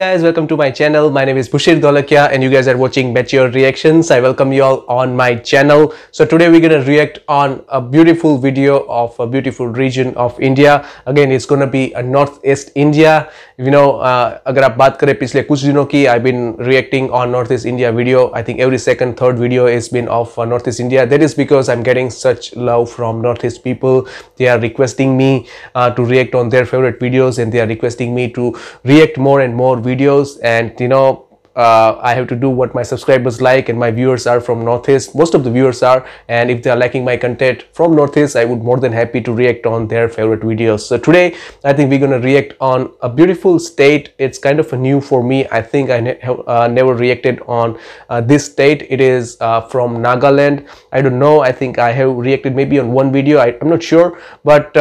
Guys, welcome to my channel. My name is Bushir Dholakia and you guys are watching Mature Reactions. I welcome you all on my channel. So today we're gonna react on a beautiful video of a beautiful region of India. Again, it's gonna be a Northeast India. You know, अगर आप बात करें पिछले कुछ दिनों की, I've been reacting on Northeast India video. I think every second, third video has been of Northeast India. That is because I'm getting such love from Northeast people. They are requesting me to react on their favorite videos, and they are requesting me to react more and more videos. And you know, I have to do what my subscribers like, and my viewers are from Northeast. Most of the viewers are, and if they are liking my content from Northeast, I would more than happy to react on their favorite videos. So today I think we're gonna react on a beautiful state. It's kind of new for me. I think I have never reacted on this state. It is from Nagaland. I don't know, I think I have reacted maybe on one video. I'm not sure, but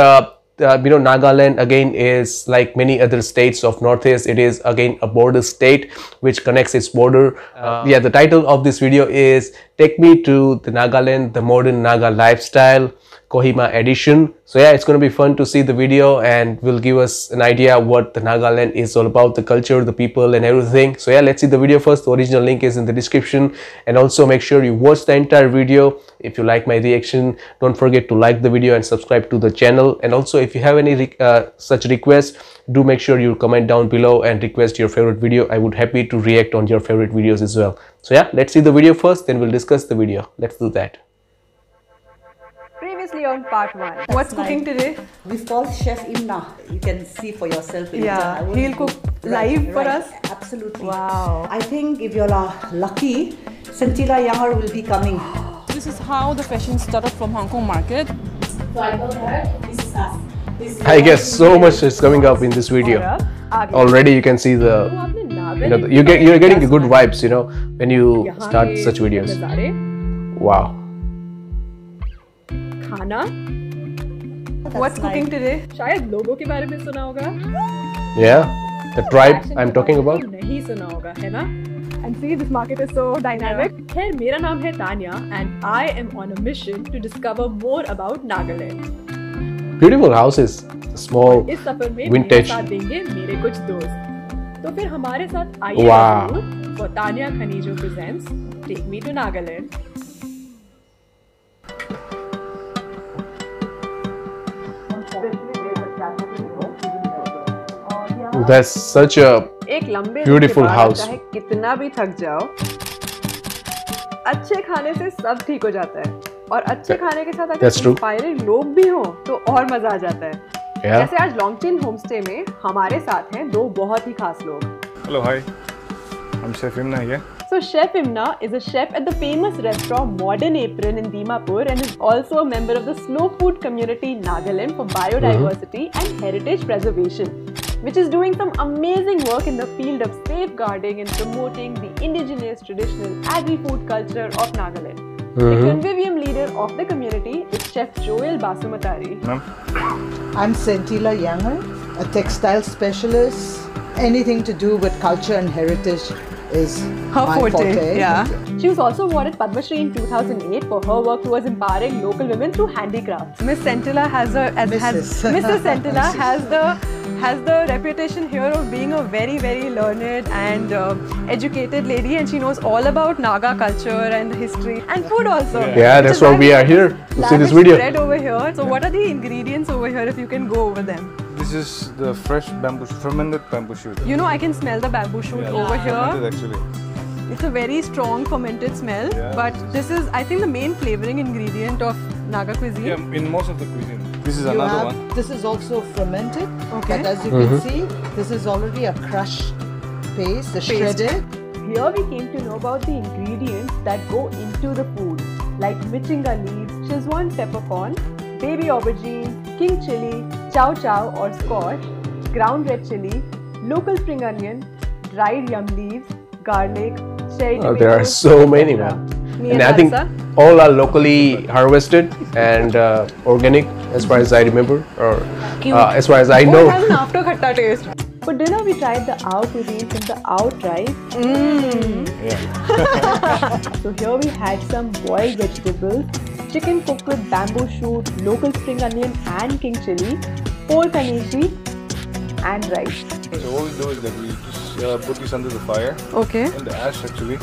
you know, Nagaland again is like many other states of Northeast. It is again a border state which connects its border. Yeah, the title of this video is Take Me to the Nagaland, the Modern Naga Lifestyle, Kohima edition. So yeah, it's going to be fun to see the video and will give us an idea what the Nagaland is all about, the culture, the people and everything. So yeah, let's see the video first. The original link is in the description, and also make sure you watch the entire video. If you like my reaction, don't forget to like the video and subscribe to the channel. And also, if you have any such requests, do make sure you comment down below and request your favorite video. I would happy to react on your favorite videos as well. So yeah, let's see the video first, then we'll discuss the video. Let's do that. Previously on part 1. What's cooking today? We've called Chef Imna. You can see for yourself later. Yeah, he'll cook live for us? Absolutely. Wow. I think if you're lucky, Santila Yangar will be coming. This is how the fashion started from Hong Kong market. So I told her, this is us. I guess so much is coming up in this video. Already you can see the, you know, you're getting good vibes, you know, when you start such videos. Wow. Khana. What's cooking today? शायद लोगों के बारे में सुना होगा. Yeah, the tribe I'm talking about. नहीं सुना होगा, है ना? And see, this market is so dynamic. Hey, मेरा नाम है Tanya, and I am on a mission to discover more about Nagaland. Beautiful houses, small, इस सफर में vintage. मेरे साथ देंगे मेरे कुछ दोस्त. तो फिर हमारे साथ आइए for Tanya Khanijo presents Take Me to Nagaland. That's such a एक लंबे beautiful house. चाहे कितना भी थक जाओ, अच्छे खाने से सब ठीक हो जाता है. और अच्छे खाने के साथ अगर इंस्पायरिंग लोग भी हों तो और मजा आ जाता है. जैसे आज लॉन्गटिन होमस्टे में हमारे साथ हैं दो बहुत ही खास लोग. Hello, hi. I'm Chef Imna here. So Chef Imna is a chef at the famous restaurant Modern Apron in Dimapur and is also a member of the slow food community Nagaland for biodiversity and heritage preservation, which is doing some amazing work in the field of safeguarding and promoting the indigenous traditional agri-food culture of Nagaland. The convivium leader of the community is Chef Joel Basumatari. I'm Santila Yangar, a textile specialist. Anything to do with culture and heritage is her my forte. Yeah. She was also awarded Padma Shri in 2008 for her work towards empowering local women through handicrafts. Miss Santila Mrs. Santila has the reputation here of being a very, very learned and educated lady, and she knows all about Naga culture and history and food also. Yeah, that's why we are here to see this video. Bread over here. So what are the ingredients over here if you can go over them? This is the fresh bamboo, fermented bamboo shoot. You know, I can smell the bamboo shoot over here. Fermented actually. It's a very strong fermented smell, but this is, I think, the main flavoring ingredient of Naga cuisine. Yeah, in most of the cuisine. This is another one. This is also fermented, okay. But as you can see, this is already a crushed paste, shredded. Here we came to know about the ingredients that go into the food, like michinga leaves, Szechuan peppercorn, baby aubergine, king chili, chow chow or squash, ground red chili, local spring onion, dried yam leaves, garlic, cherry tomatoes. There are so many, man. And I think all are locally harvested and organic, as far as I remember, or as far as I know. It has an after khatta taste. For dinner, we tried the Ao cuisine from the Ao tribe. Yeah. So here we had some boiled vegetables, chicken cooked with bamboo shoot, local spring onion and king chili, pork anishi and rice. So what we do is that we just put this under the fire. Okay. And the ash actually.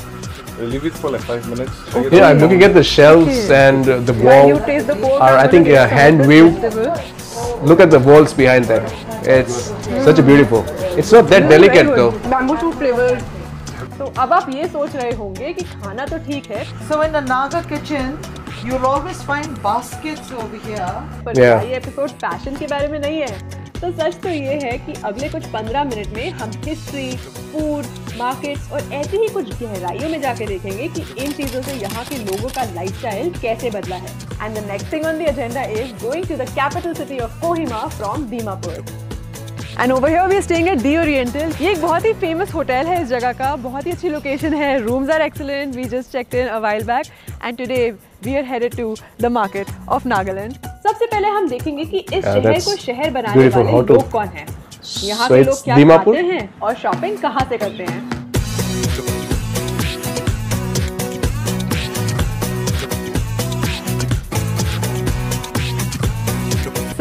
We leave it for like 5 minutes. Yeah, I'm looking at the shelves and the When you wall taste the pork, are, I I'm think, gonna taste some hand of this weaved. vegetable. Look at the walls behind them. It's such a beautiful. It's not that delicate though. Bamboo shoot flavor. तो अब आप ये सोच रहे होंगे कि खाना तो ठीक है, So in the Naga kitchen, you'll always find baskets over here. पर Yeah. ये एपिसोड फैशन के बारे में नहीं है। तो सच तो ये है कि अगले कुछ 15 मिनट में हम हिस्ट्री, फूड, मार्केट्स और ऐसी ही कुछ गहराइयों में जाके देखेंगे कि इन चीजों से यहाँ के लोगों का लाइफस्टाइल कैसे बदला है। And the next thing on the agenda is going to the capital city of Kohima from Dimapur. And over here we are staying at the Oriental. ये एक बहुत ही फेमस होटल है इस जगह का, बहुत ही अच्छी लोकेशन है, rooms are excellent, we just checked in a while back and today we are headed to the market of Nagaland. सबसे पहले हम देखेंगे कि इस शहर को शहर बनाने वाले लोग कौन हैं, यहाँ के लोग क्या खाते हैं और शॉपिंग कहाँ से करते हैं।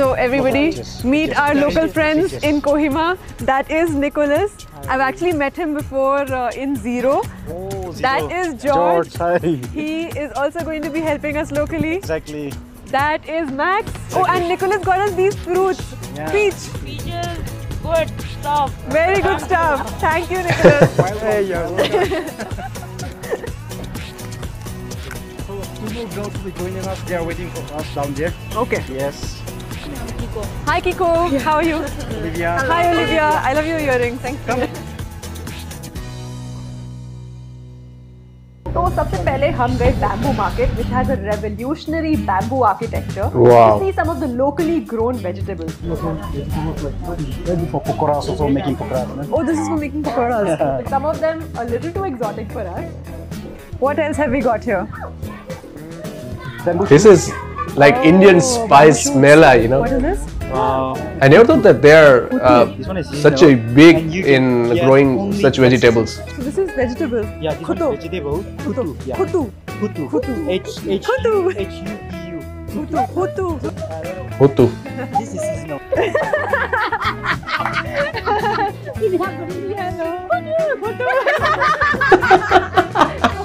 So everybody, meet our local friends in Kohima. That is Nicholas. I've actually met him before in Zero. That is George. He is also going to be helping us locally. Exactly. That is Max. Oh, and Nicholas got us these fruits. Yeah. Peach. Peaches, good stuff. Very good stuff. Thank you, Nicholas. Hey, two more girls will be joining us. They are waiting for us down there. Okay. Yes. Hi, Kiko. How are you? Olivia. Hi, Olivia. I love your earrings. Thank you. तो सबसे पहले हम गए bamboo market which has a revolutionary bamboo architecture. Wow. To see some of the locally grown vegetables. Ready for pakoras, also making pakoras. No? Oh, this is for making pakoras. Yeah. Some of them a little too exotic for us. What else have we got here? This is like Indian spice mela, you know. What is this? I never thought that they are This one is such a seasonal. big And you in can get growing only such vegetables. So this is vegetable. Yeah, this Khutu. one is vegetable. Hutu. Yeah. Hutu. Hutu. Hutu. Hutu. Hutu. Hutu. Hutu. This is seasonal.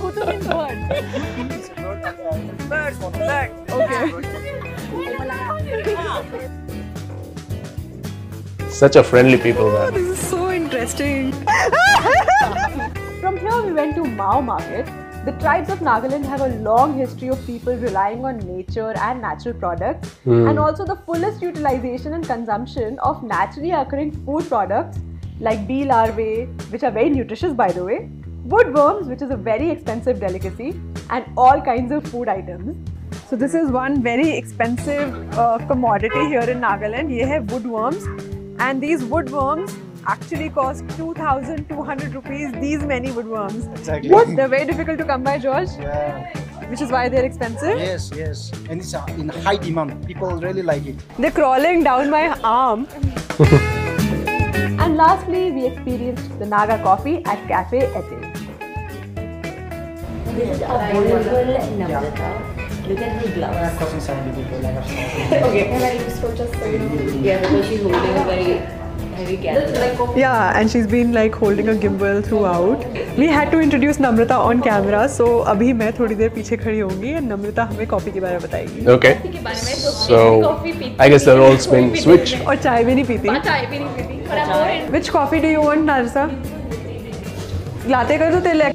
Hutu means what? Bird. Okay. Such a friendly people there. This is so interesting. From here we went to Mao Market. The tribes of Nagaland have a long history of people relying on nature and natural products and also the fullest utilization and consumption of naturally occurring food products like bee larvae, which are very nutritious by the way, woodworms, which is a very expensive delicacy, and all kinds of food items. So this is one very expensive commodity here in Nagaland. Ye hai woodworms, and these woodworms actually cost 2,200 rupees. These many woodworms. Exactly. What? They're very difficult to come by, George. Yeah. Which is why they're expensive. Yes, yes. And it's in high demand. People really like it. They're crawling down my arm. And lastly, we experienced the Naga coffee at Cafe Ete. This is available Namrata. Look at the gloves. Of course, inside the people like us. Okay. And I used to just so you know. Yeah, because she's holding a very heavy camera. Yeah, and she's been like holding a gimbal throughout. We had to introduce Namrata on camera, so अभी मैं थोड़ी देर पीछे खड़ी होंगी and Namrata हमें coffee के बारे में बताएगी. Okay. So I guess the roles been switched. और चाय भी नहीं पीती. चाय भी नहीं पीती. Which coffee do you want, Narsa? लाते कर दो तेरे.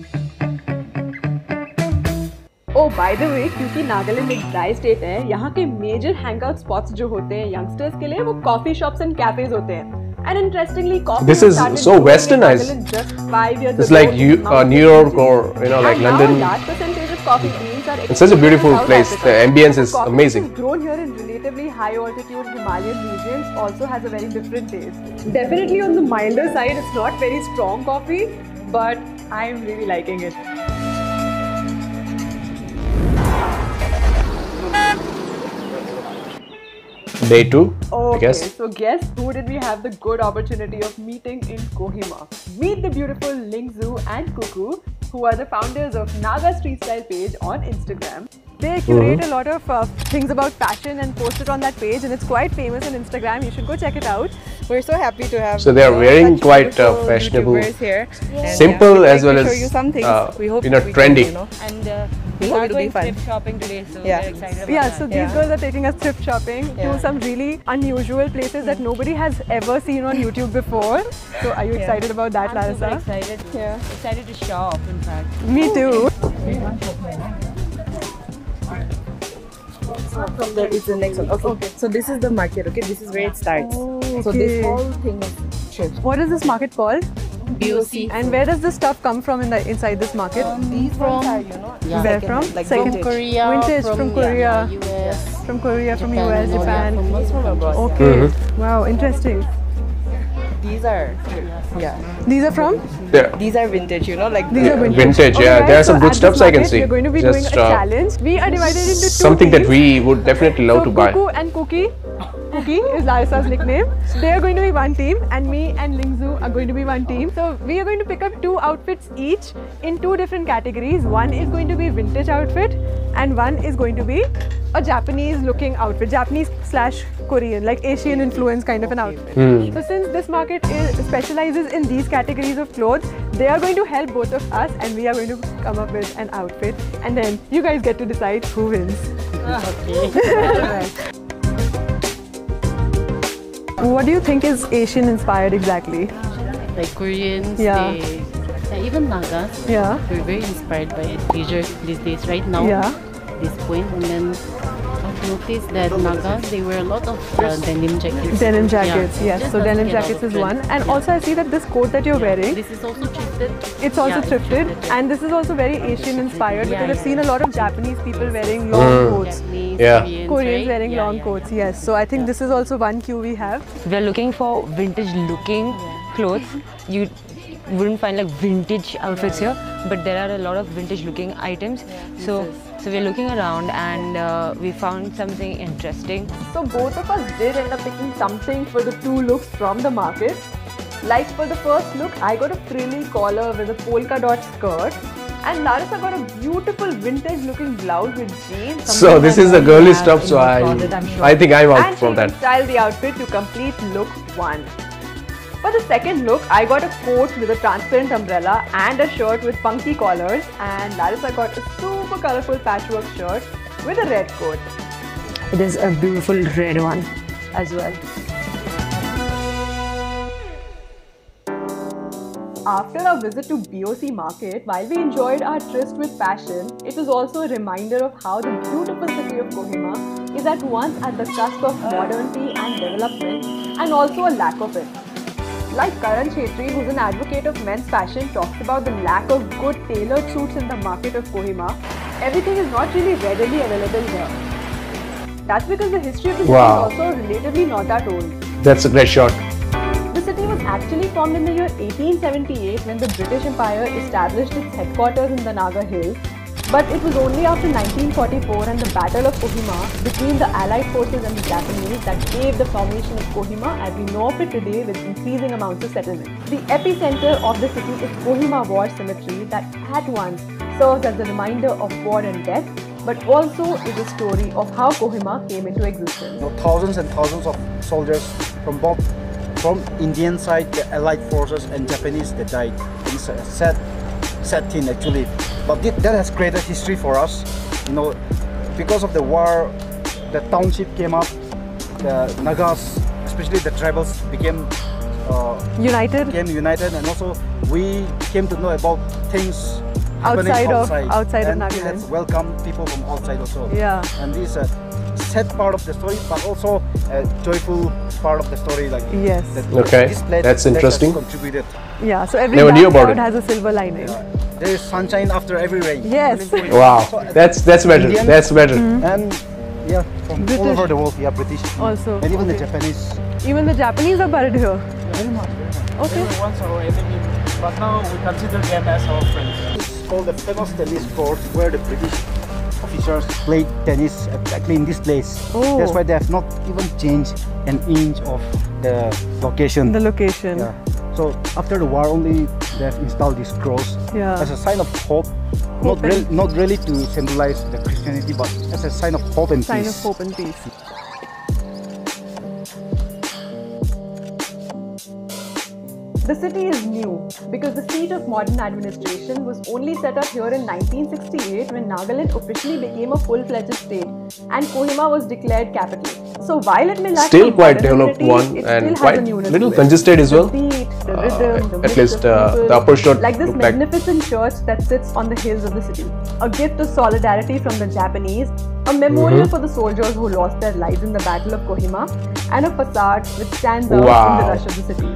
Oh, by the way, क्योंकि नागालैंड एक ड्राई स्टेट है, यहाँ के मेजर हैंगआउट स्पॉट्स जो होते हैं यंगस्टर्स के लिए वो कॉफी शॉप्स एंड कैफेज होते हैं. And interestingly, coffee This is started so growing in westernized. Nagaland just 5 years It's ago like in Mount New York Kenya. or like And London. Now, large percentage of coffee beans are It's such a beautiful exported to place. South The Africa. ambience is Coffee amazing. which is grown here in relatively high altitude Himalayan regions also has a very different taste. Definitely on the milder side, it's not very strong coffee, but I'm really liking it. Day 2, Okay, I guess. so guess who did we have the good opportunity of meeting in Kohima? Meet the beautiful Lingzu and Kuku, who are the founders of Naga Street Style page on Instagram. They curate a lot of things about fashion and post it on that page, and it's quite famous on Instagram. You should go check it out. We're so happy to have. So they are wearing such quite beautiful fashionable, YouTubers here. And, simple we'd as like well to as show you some things. We hope trendy. You know. And We we hope are it'll be going fun. thrift shopping today, so Yeah. we're excited about Yeah, that. so these girls are taking us thrift shopping to some really unusual places that nobody has ever seen on YouTube before. So are you excited about that, I'm super Larissa? excited. Excited to shop, in fact. Me too. From there is the next one. Okay. So this is the market. Okay, this is where it starts. So okay. this whole thing is thrift. What is this market called? BOC. And where does this stuff come from inside this market? These ones are, you know, Where from? like Second- vintage. Korea, Vintage from Korea. US. From Korea, from Japan, US, all Japan. It's from abroad. Okay. Wow, interesting. These are, These are from? Yeah. these are vintage. You know, like These are vintage. Vintage, Okay, yeah. guys, There are some so good at stuffs this I can market, see. We're going to be Just, doing a challenge. We are divided into two something that teams. we would definitely love to buy. Cuckoo and Cookie. Cookie is Larissa's nickname. They are going to be one team, and me and Lingzu are going to be one team. So we are going to pick up 2 outfits each in 2 different categories. One is going to be vintage outfit, and one is going to be a Japanese-looking outfit, Japanese/Korean, like Asian influence kind of an outfit. So since this market specializes in these categories of clothes, they are going to help both of us, and we are going to come up with an outfit, and then you guys get to decide who wins. What do you think is Asian inspired exactly? Like Koreans, Yeah. even Nagas. Yeah. We're very inspired by leisure these days. Right now, Yeah. this point, and then I've noticed that Nagas, they wear a lot of denim jackets. Denim jackets, Yeah, yes. just So doesn't denim get out jackets of is one. trend. And also I see that this coat that you're wearing, This is also thrifted. it's also Yeah, thrifted. thrifted. And this is also very Asian inspired Yeah, because I've yeah. seen a lot of Japanese people wearing long coats. Japanese, Yeah. Koreans right? wearing Yeah, long yeah. coats, yes. So I think this is also one cue we have. We're looking for vintage looking clothes. You wouldn't find like vintage outfits here, but there are a lot of vintage looking items. So we're looking around and we found something interesting. So both of us did end up picking something for the 2 looks from the market. Like for the first look, I got a frilly collar with a polka dot skirt. And Larissa got a beautiful vintage looking blouse with jeans. So this is the girly stuff, so I think I'm out And from she that. styled the outfit to complete look 1. For the second look, I got a coat with a transparent umbrella and a shirt with funky collars, and Larissa got a super colorful patchwork shirt with a red coat. It is a beautiful red one as well. After our visit to BOC Market, while we enjoyed our tryst with fashion, it was also a reminder of how the beautiful city of Kohima is at once at the cusp of modernity and development, and also a lack of it. Like Karan Chetri, who's an advocate of men's fashion, talks about the lack of good tailored suits in the market of Kohima, everything is not really readily available here. That's because the history of the city Wow. is also relatively not that old. That's a great shot. The city was actually formed in the year 1878 when the British Empire established its headquarters in the Naga Hills. But it was only after 1944 and the Battle of Kohima between the Allied forces and the Japanese that gave the formation of Kohima as we know of it today with increasing amounts of settlement. The epicenter of the city is Kohima War Cemetery that at once serves as a reminder of war and death, but also is a story of how Kohima came into existence. Thousands and thousands of soldiers from Indian side, the Allied forces and Japanese that died. It's a sad thing actually, but that has created history for us. You know, because of the war, the township came up, the Nagas, especially the tribals, became united, and also we came to know about things outside of and Nagaland. let's welcome people from outside also. Yeah. And this is a sad part of the story, but also a joyful part of the story. Like yes. Okay, this place that's has interesting. contributed. Yeah, so every Never knew dark about cloud it. has a silver lining. There is sunshine after every rain. Yes. Wow, that's better. Indian, That's better. And yeah, from all over the world, yeah, British Also. and even the Japanese. Even the Japanese are buried here. Very much. Okay. They were once our enemy, but now we consider them as our friends. It's called the famous tennis court where the British officers played tennis exactly in this place. Oh. That's why they have not even changed an inch of the location. The location. Yeah. So after the war, only they have installed these cross Yeah. as a sign of hope. Not really to symbolize the Christianity, but as a sign of hope and Sign peace. of hope and peace. The city is new because the seat of modern administration was only set up here in 1968 when Nagaland officially became a full-fledged state and Kohima was declared capital. So while it may lack Still some quite developed modernity, one it and still has a quite newness little to it. congested as well. The beat, the rhythm, the At mix least of people, the upper shot like this looked like magnificent church that sits on the hills of the city. A gift of solidarity from the Japanese, a memorial for the soldiers who lost their lives in the Battle of Kohima, and a facade which stands out in the Wow. rush of the city.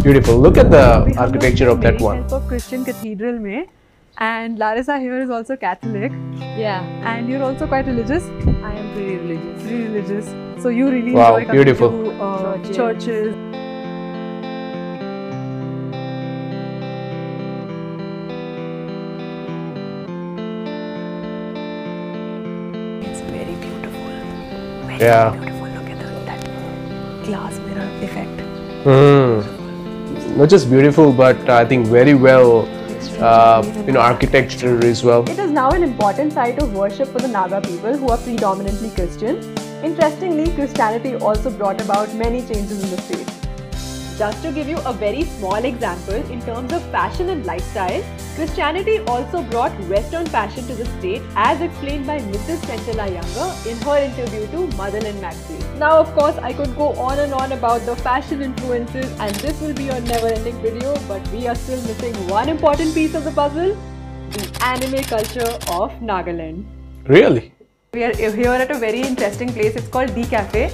Beautiful. Look at the architecture of that one. Help of Christian Cathedral mein, and Larissa here is also Catholic. Yeah, And you're also quite religious. I am pretty religious. Pretty religious. So you really Wow, enjoy coming beautiful. to churches. It's very beautiful. Very Yeah. beautiful. Look at that glass mirror effect. Not just beautiful, but I think very well, architecture as well. It is now an important site of worship for the Naga people who are predominantly Christian. Interestingly, Christianity also brought about many changes in the state. Just to give you a very small example, in terms of fashion and lifestyle, Christianity also brought Western fashion to the state, as explained by Mrs. Centilla Younger in her interview to Motherland magazine. Now, of course, I could go on and on about the fashion influences, and this will be a never-ending video, but we are still missing one important piece of the puzzle: the anime culture of Nagaland. Really? We are here at a very interesting place. It's called D Cafe,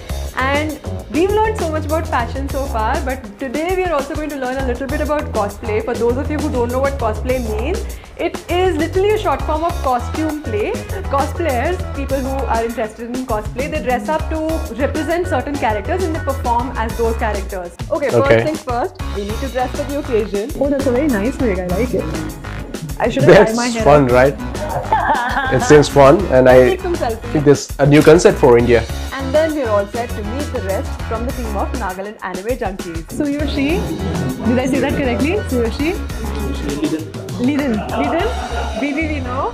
and we've learned so much about fashion so far, but today we are also going to learn a little bit about cosplay. For those of you who don't know what cosplay means, it is literally a short form of costume play. Cosplayers, people who are interested in cosplay, they dress up to represent certain characters and they perform as those characters. Okay, first things first, we need to dress for the occasion. Oh, that's a very nice wig. I like it. I should have dyed my hair. That's fun, right? It seems fun, and I Take some selfies. think this a new concept for India. And then we're all set to meet the rest from the team of Nagaland Anime Junkies. Suyoshi, did I say that correctly? Suyoshi? Liden. Liden? Vivi Vino?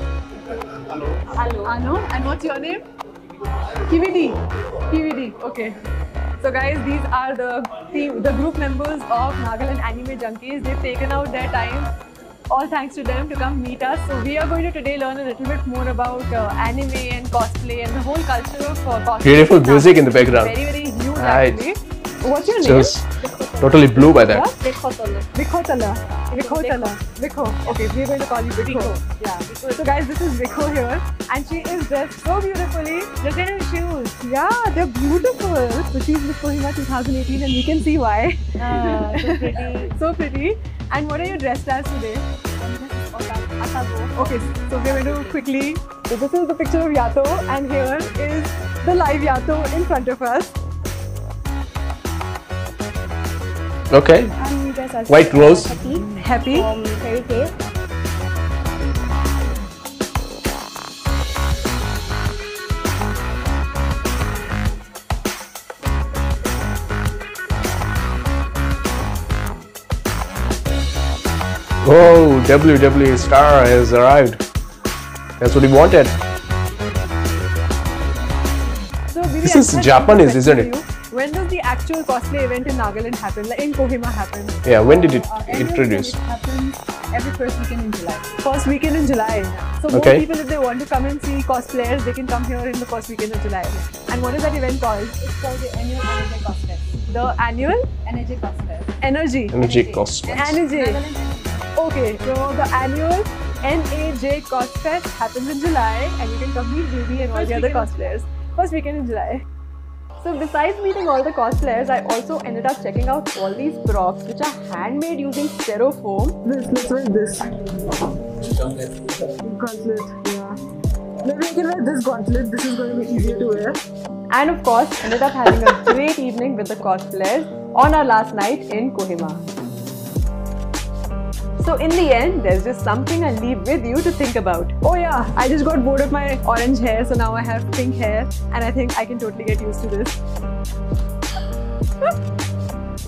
Anu. And what's your name? KVD. KVD. Okay. So guys, these are the group members of Nagaland Anime Junkies. They've taken out their time. All thanks to them to come meet us. So we are going to today learn a little bit more about anime and cosplay and the whole culture of cosplay. Beautiful music in the background. Very, very huge Right. actually. What's your name? Just totally blew by that. Vikhotala. Vikhotala. Vikho. Okay, we're going to call you Vikho. Yeah. So guys, this is Vikho here, and she is dressed so beautifully. Look at her shoes. Yeah, they're beautiful. So she's Miss Kohima 2018, and we can see why. So pretty. So pretty. And what are you dressed as today? Okay, so we're going to quickly. So this is the picture of Yato, and here is the live Yato in front of us. Okay. White rose. Happy. Fairy Tail. Oh, WWE star has arrived. That's what he wanted. So, Vivi, This I is just have Japanese, one isn't question it? for you. When does the actual cosplay event in Nagaland happen? Like in Kohima happen? Yeah, when did it Every introduce? It happens every first weekend in July. First weekend in July. So more Okay. people, if they want to come and see cosplayers, they can come here in the first weekend of July. And what is that event called? It's called the annual Energy Cosplay. The annual Energy Cosplay. Energy. Energy cost. Energy. Okay, so the annual NAJ Cosfest happens in July, and you can come meet Vivi and all the other cosplayers. First weekend in July. So besides meeting all the cosplayers, I also ended up checking out all these props which are handmade using styrofoam. This looks like this. Gauntlet, yeah. Maybe I can wear this gauntlet, this is going to be easier to wear. And of course, ended up having a great evening with the cosplayers on our last night in Kohima. So in the end, there's just something I'll leave with you to think about. Oh yeah, I just got bored of my orange hair, so now I have pink hair, and I think I can totally get used to this.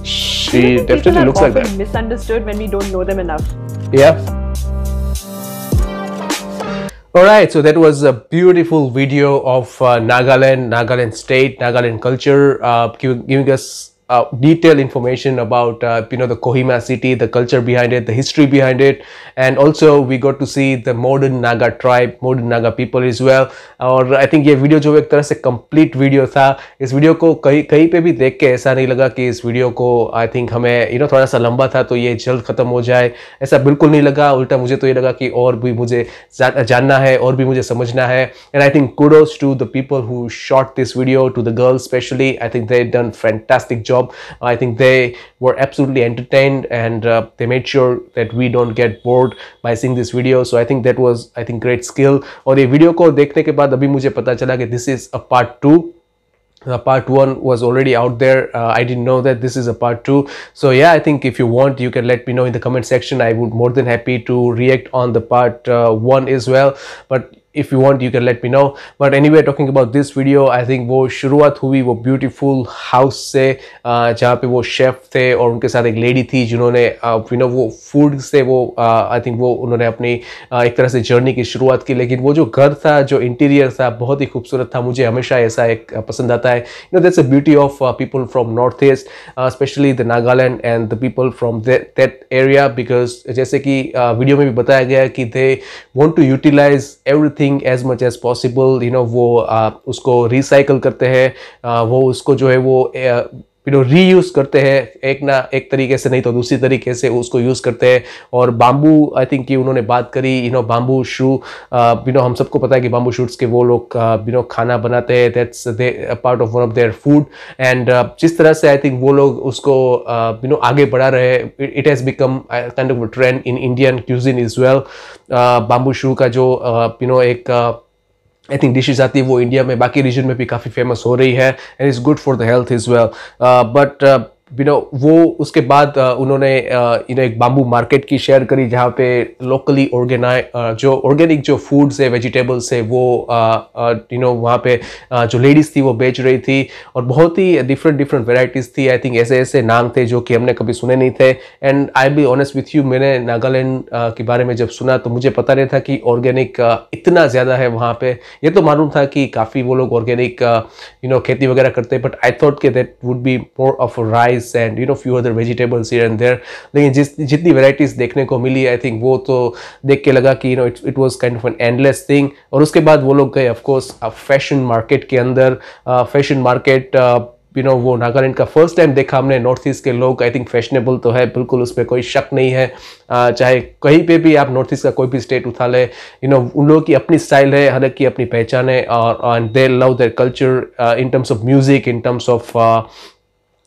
she definitely looks like that. Misunderstood when we don't know them enough. Yeah. Alright, so that was a beautiful video of Nagaland state, Nagaland culture, giving us detailed information about the Kohima city, the culture behind it, the history behind it, and also we got to see the modern Naga tribe, modern Naga people as well. और I think ये video जो एक तरह से complete video था. इस video को कहीं पे भी देख के ऐसा नहीं लगा कि इस वीडियो को I think हमें थोड़ा सा लंबा था तो ये जल्द खत्म हो जाए, ऐसा बिल्कुल नहीं लगा. उल्टा मुझे तो ये लगा कि और भी मुझे जानना है, और भी मुझे समझना है. And I think kudos to the people who shot this video, to the girls especially. I think they done fantastic job. I think they were absolutely entertained, and they made sure that we don't get bored by seeing this video. So I think that was great skill. और ये video को देखने के बाद अभी मुझे पता चला कि this is a part 2. Part 1 was already out there. I didn't know that this is a part 2. So yeah, I think if you want, you can let me know in the comment section. I would more than happy to react on the part 1 as well. But if you want, you can let me know. But anyway, talking about this video, I think वो शुरुआत हुई वो beautiful house से, जहाँ पे वो chef थे और उनके साथ एक लेडी थी जिन्होंने वो फूड से वो I think वो उन्होंने अपनी एक तरह से जर्नी की शुरुआत की. लेकिन वो जो घर था, जो इंटीरियर था, बहुत ही खूबसूरत था. मुझे हमेशा ऐसा एक पसंद आता है. That's the beauty of people from Northeast, especially the Nagaland and the people from that area, because जैसे कि वीडियो में भी बताया गया है कि they want to utilize everything as much as possible. वो उसको रिसाइकल करते हैं, वो उसको जो है वो रीयूज करते हैं, एक तरीके से नहीं तो दूसरी तरीके से उसको यूज करते हैं. और बाम्बू, आई थिंक कि उन्होंने बात करी बाम्बू शू, हम सबको पता है कि बाम्बू शूट्स के वो लोग खाना बनाते हैं. That's part of one of their food. And जिस तरह से आई थिंक वो लोग उसको आगे बढ़ा रहे हैं, it has become kind of a trend in Indian cuisine as well. Bamboo shoot का जो एक आई थिंक डिशेज आती है वो इंडिया में बाकी रीजन में भी काफ़ी फेमस हो रही है, and is good for the health is well. But वो उसके बाद उन्होंने एक बाम्बू मार्केट की शेयर करी जहाँ पे लोकली जो ऑर्गेनिक जो फूड्स है, वेजिटेबल्स है, वो वहाँ पे जो लेडीज़ थी वो बेच रही थी. और बहुत ही डिफरेंट वेराइटीज़ थी. आई थिंक ऐसे नाम थे जो कि हमने कभी सुने नहीं थे. And I be honest with you, मैंने नागालैंड के बारे में जब सुना तो मुझे पता नहीं था कि ऑर्गेनिक इतना ज़्यादा है वहाँ पे. ये तो मालूम था कि काफ़ी वो लोग ऑर्गेनिक खेती वगैरह करते हैं, बट आई थॉट कि that would be more of rice and few other vegetables here and there. लेकिन जितनी varieties देखने को मिली, आई थिंक वो तो देख के लगा कि it was kind of an endless thing. और उसके बाद वो लोग गए of course फैशन मार्केट के अंदर. फैशन मार्केट वो नागालैंड का फर्स्ट टाइम देखा हमने. नॉर्थ ईस्ट के लोग आई थिंक फैशनेबल तो है, बिल्कुल उस पर कोई शक नहीं है. चाहे कहीं पे भी आप नॉर्थ ईस्ट का कोई भी स्टेट उठा ले, उन लोगों की अपनी स्टाइल है, हर एक की अपनी पहचान है. और दे love their culture in terms of music, in terms of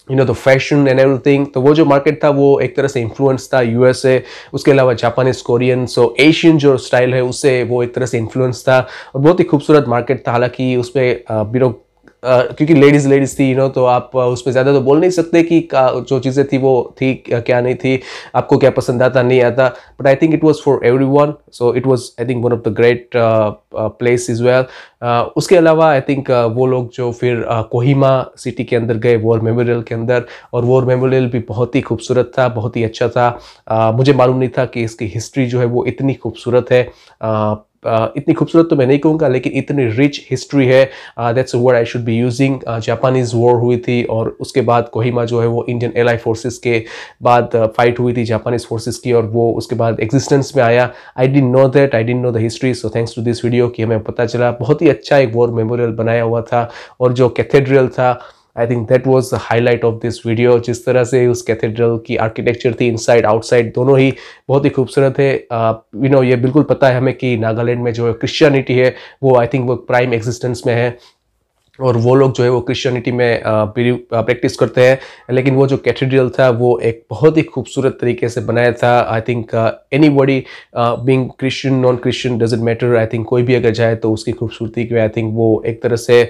the fashion and everything. तो वो जो मार्केट था वो एक तरह से इन्फ्लुएंस था यूएसए, उसके अलावा जापानीज, कोरियन, सो एशियन जो स्टाइल है उससे वो एक तरह से इन्फ्लुएंस था. और बहुत ही खूबसूरत मार्केट था. हालांकि उस पर क्योंकि लेडीज थी तो आप उस पर ज़्यादा तो बोल नहीं सकते कि जो चीज़ें थी वो थी क्या नहीं थी, आपको क्या पसंद आता नहीं आता. But I think it was for everyone. So it was I think one of the great place is well. उसके अलावा आई थिंक वो लोग जो फिर कोहिमा सिटी के अंदर गए, वॉर मेमोरियल के अंदर. और वॉर मेमोरियल भी बहुत ही खूबसूरत था, बहुत ही अच्छा था. मुझे मालूम नहीं था कि इसकी हिस्ट्री जो है वो इतनी खूबसूरत है. इतनी खूबसूरत तो मैं नहीं कहूँगा, लेकिन इतनी रिच हिस्ट्री है. That's a word I should be using. Japanese war हुई थी और उसके बाद कोहिमा जो है वो इंडियन एलाई फोर्सेस के बाद फाइट हुई थी जापानीज फोर्सेस की, और वो उसके बाद एग्जिस्टेंस में आया. I didn't know that, I didn't know the history. So thanks to this video कि हमें पता चला. बहुत ही अच्छा एक वॉर मेमोरियल बनाया हुआ था. और जो कैथेड्रल था, I think that was the highlight of this video. जिस तरह से उस कैथेड्रल की आर्किटेक्चर थी, इनसाइड आउटसाइड दोनों ही बहुत ही खूबसूरत है. ये बिल्कुल पता है हमें कि नागालैंड में जो क्रिश्चियनिटी है वो आई थिंक वो प्राइम एग्जिस्टेंस में है, और वो लोग जो है वो क्रिश्चियनिटी में प्रैक्टिस करते हैं. लेकिन वो जो कैथेड्रल था वो एक बहुत ही खूबसूरत तरीके से बनाया था. I think anybody being Christian, non Christian, doesn't matter. I think कोई भी अगर जाए तो उसकी खूबसूरती के आई थिंक वो एक तरह से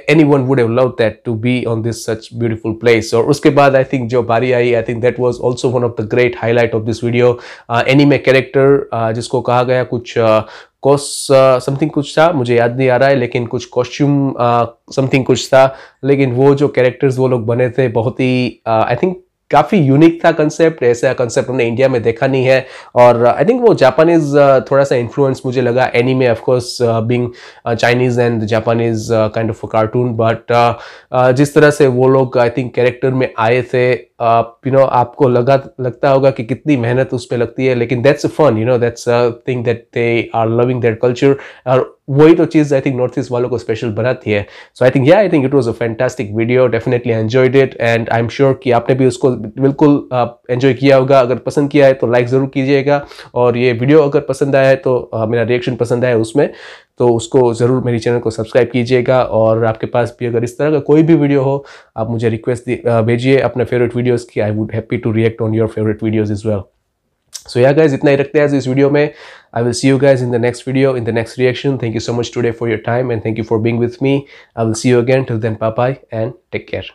anyone would have loved that to be on this such beautiful place. और उसके बाद I think जो बारी आई, I think that was also one of the great highlight of this video. Anime character जिसको कहा गया कुछ समथिंग कुछ था, मुझे याद नहीं आ रहा है, लेकिन कुछ कॉस्ट्यूम समथिंग कुछ था, लेकिन वो जो कैरेक्टर्स वो लोग बने थे बहुत ही आई थिंक काफ़ी यूनिक था कंसेप्ट. ऐसा कंसेप्ट हमने इंडिया में देखा नहीं है. और आई थिंक वो जापानीज थोड़ा सा इन्फ्लुएंस मुझे लगा anime, of course being Chinese and Japanese kind of cartoon, but जिस तरह से वो लोग आई थिंक कैरेक्टर में आए थे, यू नो आपको लगता होगा कि कितनी मेहनत उस पर लगती है, लेकिन that's fun, you know that's thing that they are loving that culture. और वही तो चीज़ आई थिंक नॉर्थ ईस्ट वालों को स्पेशल बनाती है. So I think I think it was a fantastic video. Definitely enjoyed it and I am sure कि आपने भी उसको बिल्कुल एंजॉय किया होगा. अगर पसंद किया है तो लाइक ज़रूर कीजिएगा, और ये वीडियो अगर पसंद आया है तो मेरा रिएक्शन पसंद आया उसमें तो उसको ज़रूर मेरे चैनल को सब्सक्राइब कीजिएगा. और आपके पास भी अगर इस तरह का कोई भी वीडियो हो, आप मुझे रिक्वेस्ट भेजिए अपने फेवरेट वीडियोज़ की. I would happy to react on your favourite videos is well. So yeah guys, इतना ही रखते हैं इस वीडियो में. I will see you guys in the next video, in the next reaction. Thank you so much today for your time and thank you for being with me. I will see you again. Till then, bye bye and take care.